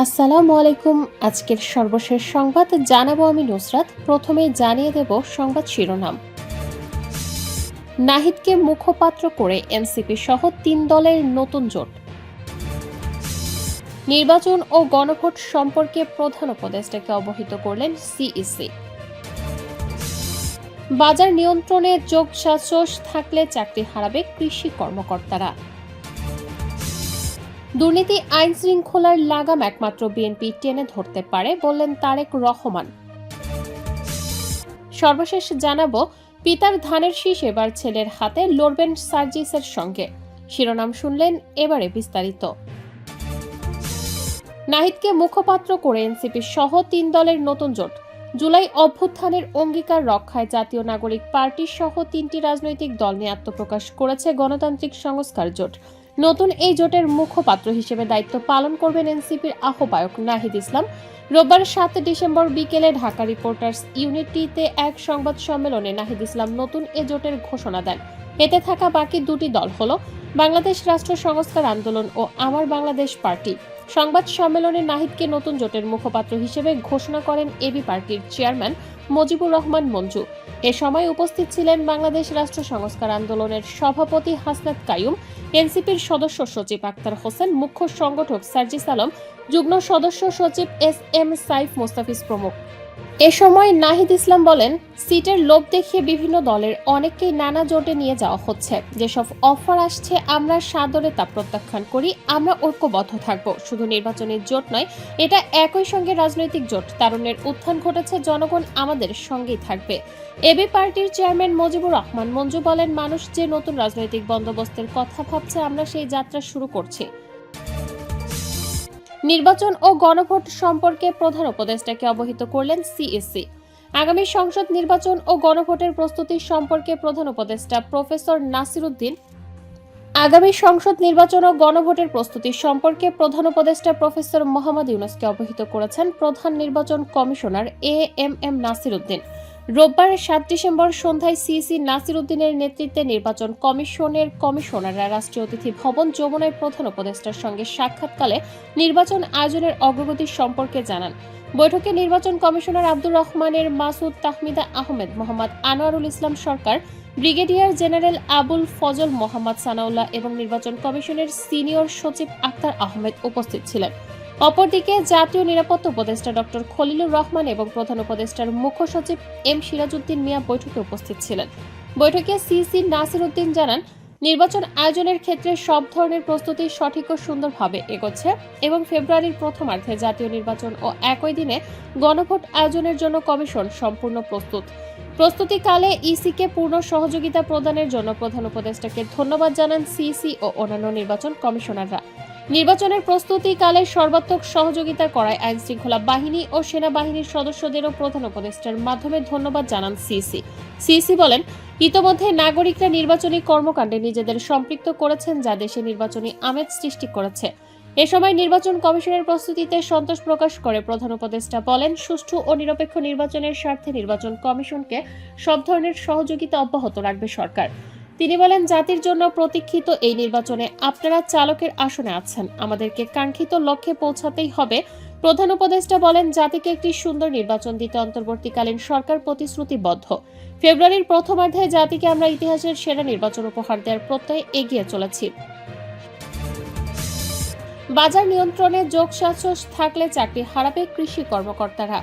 আসসালামু আলাইকুম। আজকের সর্বশেষ সংবাদ জানাবো আমি নুসরাত। প্রথমেই জানিয়ে দেব সংবাদ শিরোনাম। নাহিদকে মুখপাত্র করে এনসিপি সহ ৩ দলের নতুন জোট। নির্বাচন ও গণভোট সম্পর্কে প্রধান উপদেষ্টাকে অবহিত করলেন সিইসি। বাজার নিয়ন্ত্রণে যোগসাজশ থাকলে চাকরি হারাবে কৃষি কর্মকর্তারা। দুর্নীতি আইন শৃঙ্খলার লাগাম একমাত্র বিএনপি টেনে ধরতে পারে বললেন তারেক রহমান। সর্বশেষ জানাবো, পিতার ধানের শীষ এবার ছেলের হাতে লড়বেন সার্জিসের সঙ্গে। শিরোনাম শুনলেন, এবারে বিস্তারিত। নাহিদকে মুখপাত্র করে এনসিপি সহ ৩ দলের নতুন জোট। জুলাই অভ্যুত্থানের অঙ্গীকার রক্ষায় জাতীয় নাগরিক পার্টি সহ ৩টি রাজনৈতিক দল নিয়ে আত্মপ্রকাশ করেছে গণতান্ত্রিক সংস্কার জোট। নতুন এই জোটের মুখপাত্র হিসেবে দায়িত্ব পালন করবেন এনসিপির আহ্বায়ক নাহিদ ইসলাম। রোববার ৭ ডিসেম্বর বিকেলে ঢাকা রিপোর্টার্স ইউনিটিতে এক সংবাদ সম্মেলনে নাহিদ ইসলাম নতুন এ জোটের ঘোষণা দেন। এতে থাকা বাকি দুটি দল হল বাংলাদেশ রাষ্ট্র সংস্কার আন্দোলন ও আমার বাংলাদেশ পার্টি। সংবাদ সম্মেলনে নাহিদকে নতুন জোটের মুখপাত্র হিসেবে ঘোষণা করেন এবি পার্টির চেয়ারম্যান মুজিবুর রহমান মঞ্জু। এ সময় উপস্থিত ছিলেন বাংলাদেশ রাষ্ট্র সংস্কার আন্দোলনের সভাপতি হাসনাত কাইয়ুম, এনসিপির সদস্য সচিব আক্তার হোসেন, মুখ্য সংগঠক সার্জিস আলম, যুগ্ম সদস্য সচিব এস এম সাইফ মোস্তাফিজ প্রমুখ। এ সময় নাহিদ ইসলাম বলেন, সিটের লোভ দেখিয়ে বিভিন্ন দলের অনেককেই নানা জোটে নিয়ে যাওয়া হচ্ছে। যেসব অফার আসছে আমরা সাদরে তা প্রত্যাখ্যান করি। আমরা ঐক্যবদ্ধ থাকব। শুধু নির্বাচনের জোট নয়, এটা একই সঙ্গে রাজনৈতিক জোট। তারুণ্যের উত্থান ঘটেছে, জনগণ আমাদের সঙ্গেই থাকবে। এবি পার্টির চেয়ারম্যান মুজিবুর রহমান মঞ্জু বলেন, মানুষ যে নতুন রাজনৈতিক বন্দোবস্তের কথা ভাবছে, আমরা সেই যাত্রা শুরু করছি। নির্বাচন ও গণভোট সম্পর্কে প্রধান উপদেষ্টাকে অবহিত করলেন সিইসি। আগামী সংসদ নির্বাচন ও গণভোটের প্রস্তুতি সম্পর্কে প্রধান উপদেষ্টা প্রফেসর নাসির উদ্দিন প্রফেসর মোহাম্মদ ইউনূসকে অবহিত করেছেন প্রধান নির্বাচন কমিশনার এএমএম নাসির উদ্দিন। রোববার ৭ ডিসেম্বর সন্ধ্যায় সিইসি নাসির উদ্দিনের নেতৃত্বে নির্বাচন কমিশনের কমিশনাররা রাষ্ট্রীয় অতিথি ভবন যমুনায় প্রধান উপদেষ্টার সঙ্গে সাক্ষাৎকালে নির্বাচন আয়োজনের অগ্রগতি সম্পর্কে জানান। বৈঠকে নির্বাচন কমিশনার আব্দুর রহমানের মাসুদ, তাহমিদা আহমেদ, মোহাম্মদ আনোয়ারুল ইসলাম সরকার, ব্রিগেডিয়ার জেনারেল আবুল ফজল মোহাম্মদ সানাউল্লাহ এবং নির্বাচন কমিশনের সিনিয়র সচিব আক্তার আহমেদ উপস্থিত ছিলেন। অপরদিকে জাতীয় নিরাপত্তা উপদেষ্টা ডক্টর খলিলুর রহমান এবং প্রধান উপদেষ্টার মুখ্য সচিব এম সিরাজউদ্দিন মিয়া বৈঠকে উপস্থিত ছিলেন। বৈঠকে সিইসি নাসির উদ্দিন জানান, নির্বাচন আয়োজনের ক্ষেত্রে সব ধরনের প্রস্তুতি সঠিক ও সুন্দরভাবে এগোচ্ছে এবং ফেব্রুয়ারির প্রথমার্ধে জাতীয় নির্বাচন ও একই দিনে গণভোট আয়োজনের জন্য কমিশন সম্পূর্ণ প্রস্তুত। প্রস্তুতিকালে ইসিকে পূর্ণ সহযোগিতা প্রদানের জন্য প্রধান উপদেষ্টাকে ধন্যবাদ জানান সিইসি ও অন্যান্য নির্বাচন কমিশনাররা। নির্বাচনের প্রস্তুতিকালে সর্বাত্মক সহযোগিতা করায় আইন শৃঙ্খলা বাহিনী ও সেনাবাহিনীর সদস্যদেরও প্রধান উপদেষ্টার মাধ্যমে ধন্যবাদ জানান সিইসি। সিইসি বলেন, ইতোমধ্যে নাগরিকরা নির্বাচনী কর্মকাণ্ডে নিজেদের সম্পৃক্ত করেছেন, যা দেশে নির্বাচনী আমেজ সৃষ্টি করেছে। এ সময় নির্বাচন কমিশনের প্রস্তুতিতে সন্তোষ প্রকাশ করে প্রধান উপদেষ্টা বলেন, সুষ্ঠু ও নিরপেক্ষ নির্বাচনের স্বার্থে নির্বাচন কমিশনকে সব ধরনের সহযোগিতা অব্যাহত রাখবে সরকার। তিনি বলেন, জাতির জন্য প্রতীক্ষিত এই নির্বাচনে আপনারা চালকের আসনে আছেন। আমাদেরকে কাঙ্ক্ষিত লক্ষ্যে পৌঁছাতেই হবে। প্রধান উপদেষ্টা বলেন, জাতিকে একটি সুন্দর নির্বাচন দিতে অন্তর্বর্তীকালীন সরকার প্রতিশ্রুতিবদ্ধ। ফেব্রুয়ারির প্রথমার্ধে জাতিকে আমরা ইতিহাসের সেরা নির্বাচন উপহার দেওয়ার প্রত্যয়ে এগিয়ে চলেছি। বাজার নিয়ন্ত্রণে যোগসাজশ থাকলে চাকরি হারাবে কৃষি কর্মকর্তারা।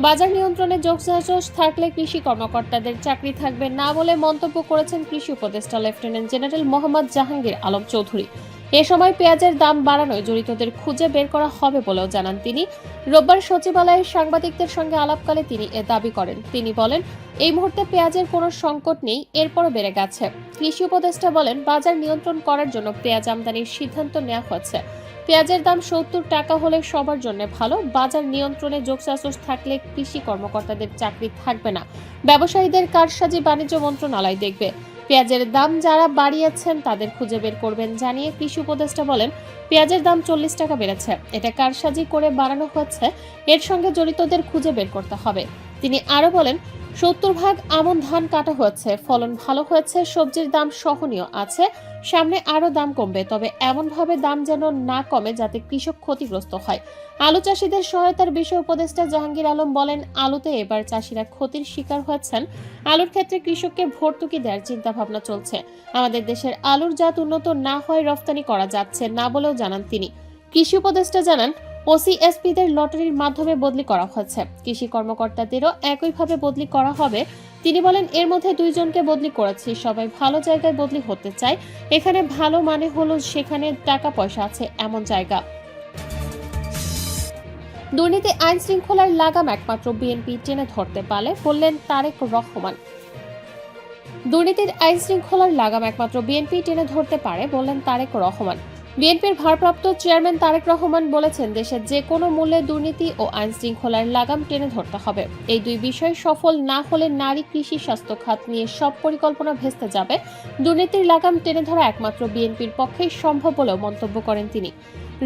বাজার নিয়ন্ত্রণে যোগসাজশ থাকলে কৃষি কর্মকর্তাদের চাকরি থাকবে না বলে মন্তব্য করেছেন কৃষি উপদেষ্টা লেফটেন্যান্ট জেনারেল মোহাম্মদ জাহাঙ্গীর আলম চৌধুরী। এ সময় পেঁয়াজের দাম বাড়ানোয় জড়িতদের খুঁজে বের করা হবে বলেও জানান তিনি। রোববার সচিবালয়ে সাংবাদিকদের সঙ্গে আলাপকালে তিনি এ দাবি করেন। তিনি বলেন, এই মুহূর্তে পেঁয়াজের কোনো সংকট নেই, এরপরও বেড়ে গেছে। কৃষি উপদেষ্টা বলেন, বাজার নিয়ন্ত্রণ করার জন্য পেঁয়াজ আমদানির সিদ্ধান্ত নেওয়া হয়েছে। পেঁয়াজের দাম ৭০ টাকা হলে সবার জন্য ভালো। বাজার নিয়ন্ত্রণে যোগসাজশ থাকলে কৃষি কর্মকর্তাদের চাকরি থাকবে না। ব্যবসায়ীদের কারসাজি বাণিজ্য মন্ত্রণালয় দেখবে। পেঁয়াজের দাম যারা বাড়িয়েছেন তাদের খুঁজে বের করবেন জানিয়ে কৃষি উপদেষ্টা বলেন, পেঁয়াজের দাম ৪০ টাকা বেড়েছে। এটা কারসাজি করে বাড়ানো হচ্ছে। এর সঙ্গে জড়িতদের খুঁজে বের করতে হবে। তিনি আরো বলেন, 70 ভাগ আমন ধান কাটা হয়েছে, ফলন ভালো হয়েছে, সবজির দাম সহনীয় আছে, সামনে আরো দাম কমবে, তবে এমনভাবে দাম যেন না কমে যাতে কৃষক ক্ষতিগ্রস্ত হয়। আলু চাষিদের সহায়তার বিষয়ে উপদেষ্টা জাহাঙ্গীর আলম বলেন, আলুতে এবার চাষিরা ক্ষতির শিকার হয়েছেন। আলুর ক্ষেত্রে কৃষককে ভর্তুকি দেওয়ার চিন্তা ভাবনা চলছে। আমাদের দেশের আলুর জাত উন্নত না হয় রফতানি করা যাচ্ছে না বলেও জানান তিনি। কৃষি উপদেষ্টা জানান, ওসিএসপিদের লটারির মাধ্যমে বদলি করা হয়েছে, কৃষি কর্মকর্তাদেরও একইভাবে বদলি করা হবে। তিনি বলেন, এর মধ্যে 2 জনকে বদলি করেছি, সবাই ভালো জায়গায় বদলি হতে চায়। এখানে ভালো মানে হলো সেখানে টাকা পয়সা আছে এমন জায়গা। দুর্নীতি আইন শৃঙ্খলার লাগাম একমাত্র বিএনপি টেনে ধরতে পারে বললেন তারেক রহমান। দুর্নীতির আইন শৃঙ্খলার লাগাম একমাত্র বিএনপি টেনে ধরতে পারে বললেন তারেক রহমান। বিএনপির ভারপ্রাপ্ত চেয়ারম্যান তারেক রহমান বলেছেন, দেশের যে কোনো মূল্যে দুর্নীতি ও আইন শৃঙ্খলার লাগাম টেনে ধরতে হবে। এই 2 বিষয় সফল না হলে নারী, কৃষি, স্বাস্থ্য খাত নিয়ে সব পরিকল্পনা ভেস্তে যাবে। দুর্নীতির লাগাম টেনে ধরা একমাত্র বিএনপির পক্ষেই সম্ভব বলেও মন্তব্য করেন তিনি।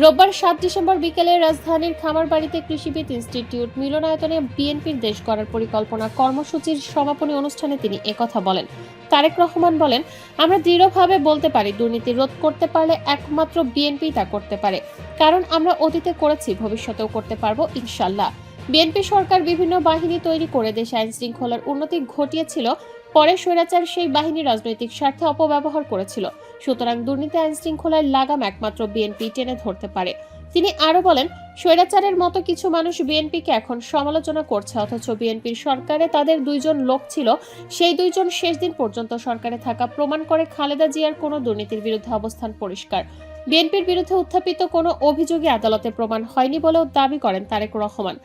রোববার 7 ডিসেম্বর বিকেলে রাজধানীর খামারবাড়িতে কৃষিবিদ ইনস্টিটিউট মিলনায়তনে বিএনপির দেশ গড়ার পরিকল্পনা কর্মসূচির সমাপনী অনুষ্ঠানে তিনি একথা বলেন। তারেক রহমান বলেন, আমরা দৃঢ়ভাবে বলতে পারি, দুর্নীতি রোধ করতে পারলে একমাত্র বিএনপি তা করতে পারে, কারণ আমরা অতীতে করেছি, ভবিষ্যতেও করতে পারবো ইনশাল্লাহ। বিএনপি সরকার বিভিন্ন বাহিনী তৈরি করে দেশে আইন শৃঙ্খলার উন্নতি ঘটিয়েছিল, পরে স্বৈরাচার সেই বাহিনী রাজনৈতিক স্বার্থে অপব্যবহার করেছিল। সুতরাং দুর্নীতি আইন শৃঙ্খলার লাগাম একমাত্র বিএনপি টেনে ধরতে পারে। তিনি আরো বলেন, স্বৈরাচারের মতো কিছু মানুষ বিএনপিকে এখন সমালোচনা করছে, অথচ বিএনপির সরকারে তাদের 2 জন লোক ছিল, সেই 2 জন শেষ দিন পর্যন্ত সরকারে থাকা প্রমাণ করে খালেদা জিয়ার কোনো দুর্নীতির বিরুদ্ধে অবস্থান পরিষ্কার। বিএনপির বিরুদ্ধে উত্থাপিত কোনো অভিযোগই আদালতে প্রমাণ হয়নি বলেও দাবি করেন তারেক রহমান।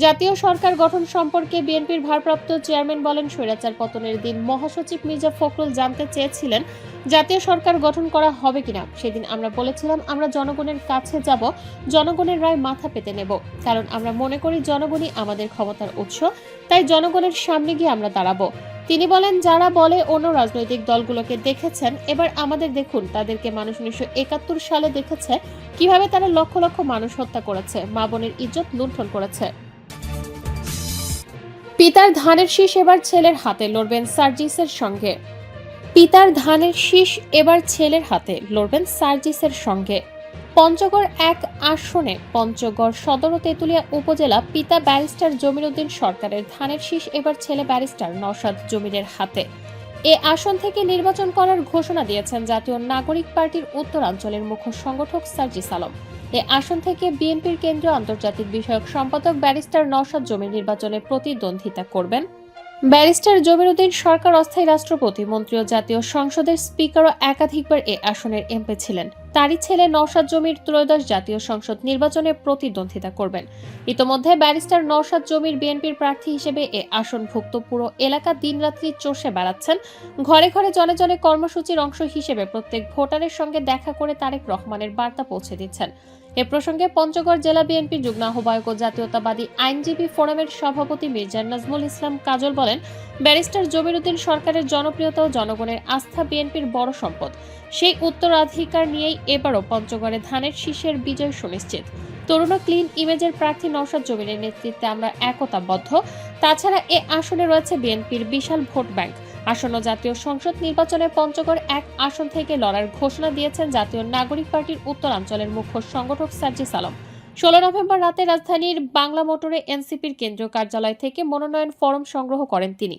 জাতীয় সরকার গঠন সম্পর্কে বিএনপির ভারপ্রাপ্ত চেয়ারম্যান বলেন, স্বৈরাচার পতনের দিন মহাসচিব মির্জা ফখরুল জানতে চেয়েছিলেন জাতীয় সরকার গঠন করা হবে কিনা। সেদিন আমরা বলেছিলাম, আমরা জনগণের কাছে যাব, জনগণের রায় মাথা পেতে নেব, কারণ আমরা মনে করি জনগণই আমাদের ক্ষমতার উৎস, তাই জনগণের সামনে গিয়ে আমরা দাঁড়াবো। তিনি বলেন, যারা বলে অন্য রাজনৈতিক দলগুলোকে দেখেছেন, এবার আমাদের দেখুন, তাদেরকে মানুষ 1971 সালে দেখেছে কিভাবে তারা লক্ষ লক্ষ মানুষ হত্যা করেছে, মা বোনের ইজ্জত লুণ্ঠন করেছে। পিতার ধানের শীষ এবার ছেলের হাতে, লড়বেন সার্জিসের সঙ্গে। পিতার ধানের শীষ এবার ছেলের হাতে, লড়বেন সার্জিসের সঙ্গে। পঞ্চগড় 1 আসনে পঞ্চগড় সদর ও তেঁতুলিয়া উপজেলা পিতা ব্যারিস্টার জমির উদ্দিন সরকারের ধানের শীষ এবার ছেলে ব্যারিস্টার নওশাদ জমিরের হাতে। এ আসন থেকে নির্বাচন করার ঘোষণা দিয়েছেন জাতীয় নাগরিক পার্টির উত্তরাঞ্চলের মুখ্য সংগঠক সার্জিস আলম। এ আসন থেকে বিএনপির কেন্দ্রীয় আন্তর্জাতিক বিষয়ক সম্পাদক ব্যারিস্টার নওশাদ জমির নির্বাচনে প্রতিদ্বন্দ্বিতা করবেন। ব্যারিস্টার জমির উদ্দিন সরকার অস্থায়ী রাষ্ট্রপতি, মন্ত্রী ও জাতীয় সংসদের স্পিকারও একাধিকবার এ আসনের এমপি ছিলেন। তারই ছেলে নওশাদ জমির ত্রয়োদশ জাতীয় সংসদ নির্বাচনে প্রতিদ্বন্দ্বিতা করবেন। ইতোমধ্যে ব্যারিস্টার নওশাদ জমির বিএনপির প্রার্থী হিসেবে এ আসনভুক্ত পুরো এলাকা দিনরাত্রি চষে বেড়াচ্ছেন। ঘরে ঘরে জনে জনে কর্মসূচির অংশ হিসেবে প্রত্যেক ভোটারের সঙ্গে দেখা করে তারেক রহমানের বার্তা পৌঁছে দিচ্ছেন। এ প্রসঙ্গে পঞ্চগড় জেলা বিএনপির যুগ্ম আহ্বায়ক ও জাতীয়তাবাদী আইনজীবী ফোরামের সভাপতি মির্জা নাজমুল ইসলাম কাজল বলেন, ব্যারিস্টার জমির উদ্দিন সরকারের জনপ্রিয়তা ও জনগণের আস্থা বিএনপির বড় সম্পদ। সেই উত্তরাধিকার নিয়েই এবারও পঞ্চগড়ে ধানের শীষের বিজয় সুনিশ্চিত। তরুণ ও ক্লিন ইমেজের প্রার্থী নওশাদ জমিরের নেতৃত্বে আমরা একতাবদ্ধ। তাছাড়া এ আসনে রয়েছে বিএনপির বিশাল ভোট ব্যাংক। আসন্ন জাতীয় সংসদ নির্বাচনে পঞ্চগড় 1 আসন থেকে লড়ার ঘোষণা দিয়েছেন জাতীয় নাগরিক পার্টির উত্তরাঞ্চলের মুখ্য সংগঠক সার্জিস আলম। 16 নভেম্বর রাতে রাজধানীর বাংলা মোটরে এনসিপির কেন্দ্রীয় কার্যালয় থেকে মনোনয়ন ফরম সংগ্রহ করেন তিনি।